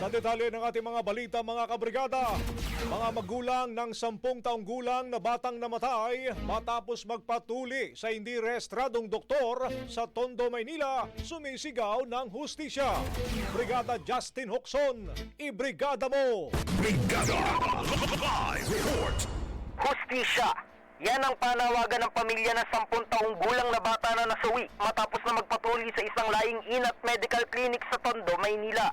Sa detalye ng ating mga balita mga kabrigada, mga magulang ng 10 taong gulang na batang namatay matapos magpatuli sa hindi rehistradong doktor sa Tondo, Maynila, sumisigaw ng hustisya. Brigada Justin Hoxon, ibrigada mo! Brigada Live Report. Hustisya. Yan ang panawagan ng pamilya ng 10 taong gulang na bata na nasawi matapos na magpatuli sa isang lying-in at medical clinic sa Tondo, Maynila.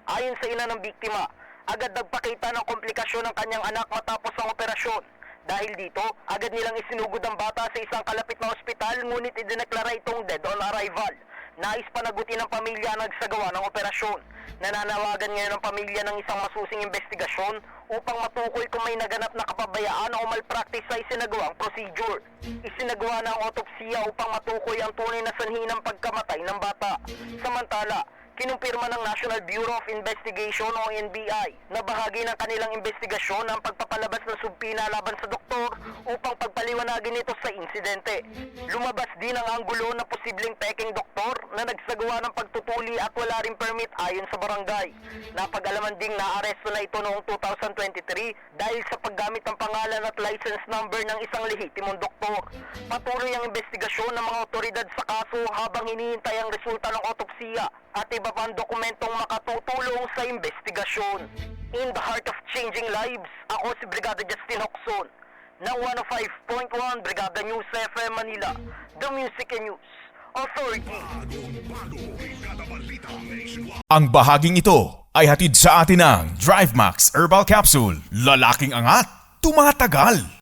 Ayon sa ina ng biktima, agad nagpakita ng komplikasyon ng kanyang anak matapos ang operasyon. Dahil dito, agad nilang isinugod ang bata sa isang kalapit na ospital ngunit idineklara itong dead on arrival. Nais panagutin ng pamilya ang nagsagawa ng operasyon. Nananawagan ngayon ng pamilya ng isang masusing investigasyon upang matukoy kung may naganap na kapabayaan o malpractice sa isinagawang procedure. Isinagawa na ang otopsiya upang matukoy ang tunay na sanhi ng pagkamatay ng bata. Samantala, kinumpirma ng National Bureau of Investigation o NBI na bahagi ng kanilang investigasyon ang pagpapalabas ng subpina laban sa doktor upang pagpaliwanagin ito sa insidente. Lumabas din ang anggulo na posibleng peking doktor na nagsagawa ng pagtutuli at wala ring permit ayon sa barangay. Napag-alaman ding naaresto na ito noong 2023 dahil sa paggamit ng pangalan at license number ng isang lehitimong doktor. Patuloy ang investigasyon ng mga otoridad sa kaso habang hinihintay ang resulta ng otopsiya at iba pang dokumentong makatutulong sa investigasyon. In the heart of changing lives, ako si Brigada Justin Hoxon ng 105.1 Brigada News FM Manila, The Music and News Authority. Brigada Balita Nationwide. Ang bahaging ito ay hatid sa atin ng DriveMax Herbal Capsule. Lalaking angat, tumatagal.